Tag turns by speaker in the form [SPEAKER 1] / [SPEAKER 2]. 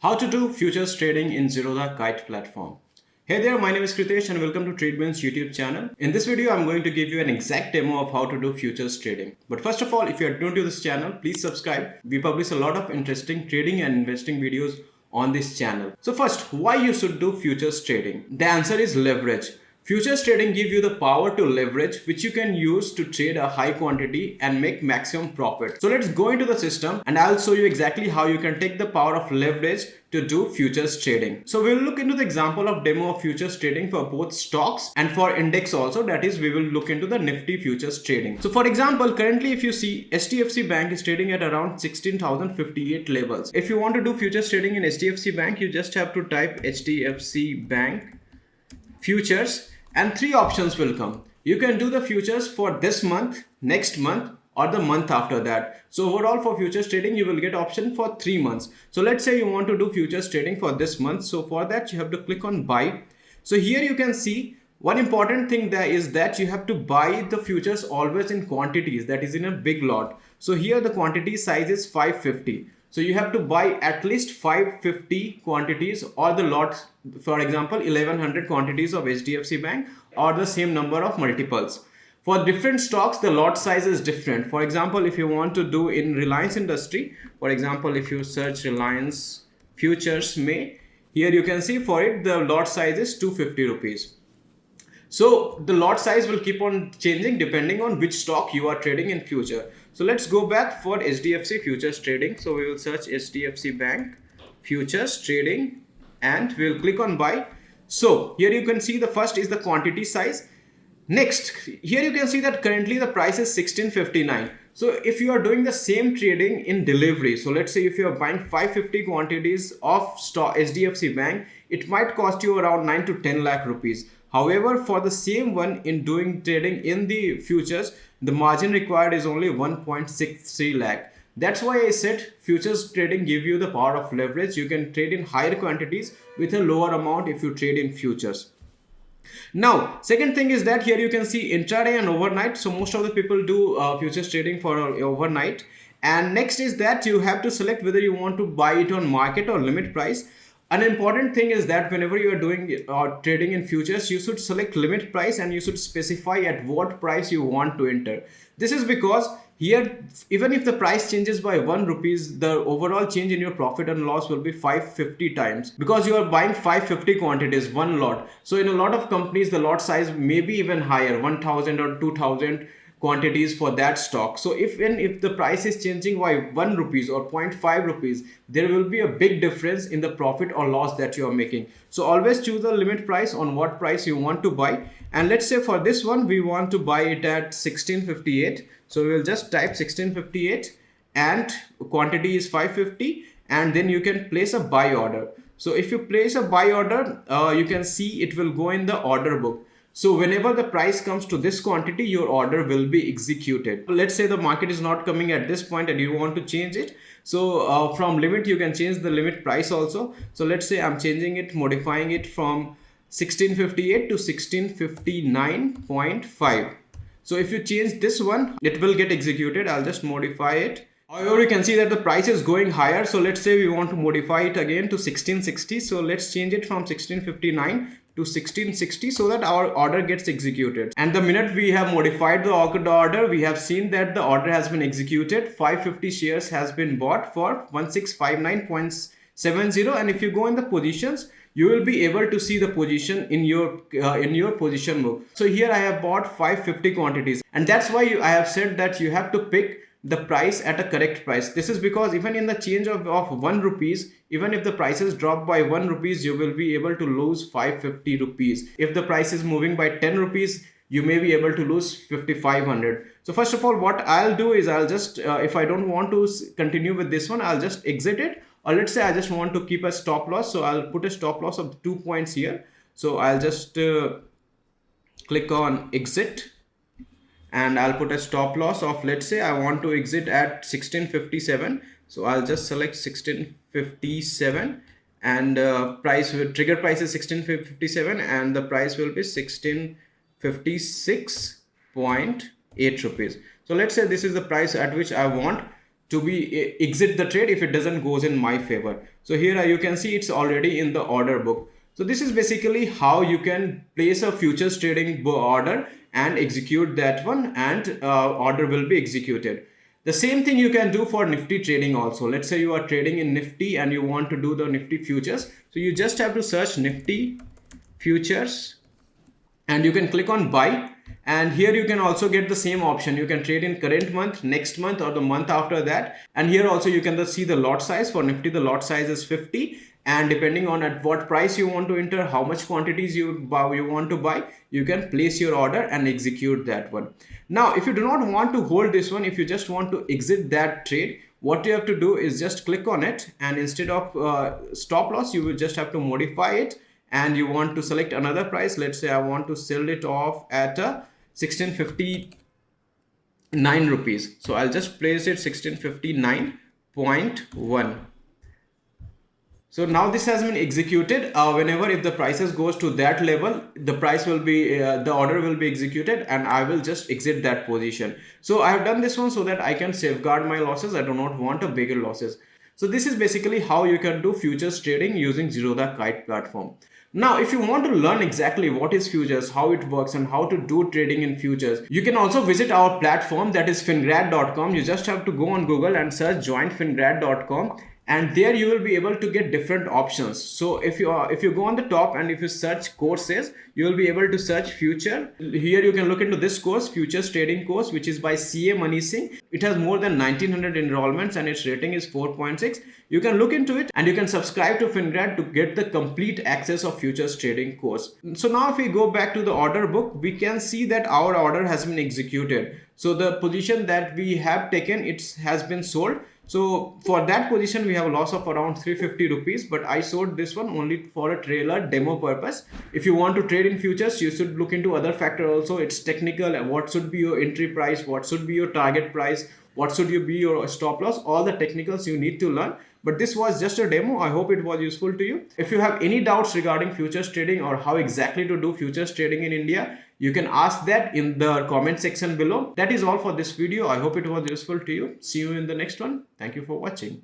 [SPEAKER 1] How to do futures trading in Zerodha Kite platform. Hey there, my name is Kritesh and welcome to TradeWin's YouTube channel. In this video, I'm going to give you an exact demo of how to do futures trading. But first of all, if you are new to this channel, please subscribe. We publish a lot of interesting trading and investing videos on this channel. So first, why you should do futures trading? The answer is leverage. Futures trading give you the power to leverage, which you can use to trade a high quantity and make maximum profit. So let's go into the system and I'll show you exactly how you can take the power of leverage to do futures trading. So we'll look into the example of demo of futures trading for both stocks and for index also. That is, we will look into the Nifty futures trading. So for example, currently if you see HDFC Bank is trading at around 16,058 levels. If you want to do futures trading in HDFC Bank, you just have to type HDFC Bank futures and three options will come. You can do the futures for this month, next month, or the month after that. So overall for futures trading, you will get option for 3 months. So let's say you want to do futures trading for this month. So for that, you have to click on buy. So here you can see one important thing there is that you have to buy the futures always in quantities, that is in a big lot. So here the quantity size is 550. So you have to buy at least 550 quantities or the lot, for example, 1100 quantities of HDFC Bank or the same number of multiples. For different stocks, the lot size is different. For example, if you want to do in Reliance Industry, for example, if you search Reliance Futures May, here you can see for it, the lot size is 250 rupees. So the lot size will keep on changing depending on which stock you are trading in future. So let's go back for HDFC futures trading. So we will search HDFC Bank futures trading and we'll click on buy. So here you can see the first is the quantity size. Next, here you can see that currently the price is 1659. So if you are doing the same trading in delivery, so let's say if you are buying 550 quantities of stock HDFC Bank, it might cost you around 9 to 10 lakh rupees. However, for the same one in doing trading in the futures, the margin required is only 1.63 lakh. That's why I said futures trading give you the power of leverage. You can trade in higher quantities with a lower amount if you trade in futures. Now, second thing is that here you can see intraday and overnight. So most of the people do futures trading for overnight. And next is that you have to select whether you want to buy it on market or limit price. An important thing is that whenever you are doing trading in futures, you should select limit price and you should specify at what price you want to enter. This is because here, even if the price changes by 1 rupees, the overall change in your profit and loss will be 550 times because you are buying 550 quantities, one lot. So in a lot of companies, the lot size may be even higher, 1000 or 2000 quantities for that stock. So if the price is changing by 1 rupees or 0.5 rupees, there will be a big difference in the profit or loss that you are making. So always choose the limit price on what price you want to buy. And let's say for this one, we want to buy it at 1658. So we will just type 1658 and quantity is 550 and then you can place a buy order. So if you place a buy order, you can see it will go in the order book. So whenever the price comes to this quantity, your order will be executed. Let's say the market is not coming at this point and you want to change it. So from limit, you can change the limit price also. So let's say I'm changing it, modifying it from 1658 to 1659.5. So if you change this one, it will get executed. I'll just modify it. However, you can see that the price is going higher. So let's say we want to modify it again to 1660. So let's change it from 1659 to 1660 so that our order gets executed. And the minute we have modified the order, we have seen that the order has been executed. 550 shares has been bought for 1659.70. And if you go in the positions, you will be able to see the position in your position book. So here I have bought 550 quantities, and that's why I have said that you have to pick the price at a correct price. This is because even in the change of 1 rupees, even if the prices drop by 1 rupees, you will be able to lose 550 rupees. If the price is moving by 10 rupees, you may be able to lose 5500. So first of all, what I'll do is I'll just, if I don't want to continue with this one, I'll just exit it. Or let's say I just want to keep a stop loss. So I'll put a stop loss of 2 points here. So I'll just click on exit. And I'll put a stop loss of, let's say I want to exit at 1657. So I'll just select 1657 and trigger price is 1657 and the price will be 1656.8 rupees. So let's say this is the price at which I want to be exit the trade if it doesn't goes in my favor. So here you can see it's already in the order book. So this is basically how you can place a futures trading order and execute that one, and order will be executed. The same thing you can do for Nifty trading also. Let's say you are trading in Nifty and you want to do the Nifty futures. So you just have to search Nifty futures and you can click on buy, and here you can also get the same option. You can trade in current month, next month, or the month after that. And here also you can see the lot size. For Nifty, the lot size is 50, and depending on at what price you want to enter, how much quantities you want to buy, you can place your order and execute that one. Now if you do not want to hold this one, if you just want to exit that trade, what you have to do is just click on it, and instead of stop loss, you will just have to modify it, and you want to select another price. Let's say I want to sell it off at 1659 rupees. So I'll just place it 1659.1. So now this has been executed. Whenever if the prices goes to that level, the price will be the order will be executed, and I will just exit that position. So I have done this one so that I can safeguard my losses. I do not want a bigger losses. So this is basically how you can do futures trading using Zerodha Kite platform. Now, if you want to learn exactly what is futures, how it works, and how to do trading in futures, you can also visit our platform, that is fingrad.com. You just have to go on Google and search joinfingrad.com, and there you will be able to get different options. So if you go on the top and if you search courses, you will be able to search future. Here you can look into this course, futures trading course, which is by CA Money Singh. It has more than 1900 enrollments and its rating is 4.6. You can look into it, and you can subscribe to Fingrad to get the complete access of futures trading course. So now if we go back to the order book, we can see that our order has been executed. So the position that we have taken, it has been sold. So for that position, we have a loss of around 350 rupees, but I sold this one only for a trailer demo purpose. If you want to trade in futures, you should look into other factor also. It's technical, what should be your entry price, what should be your target price, what should be your stop loss, all the technicals you need to learn. But this was just a demo. I hope it was useful to you. If you have any doubts regarding futures trading or how exactly to do futures trading in India, you can ask that in the comment section below. That is all for this video. I hope it was useful to you. See you in the next one. Thank you for watching.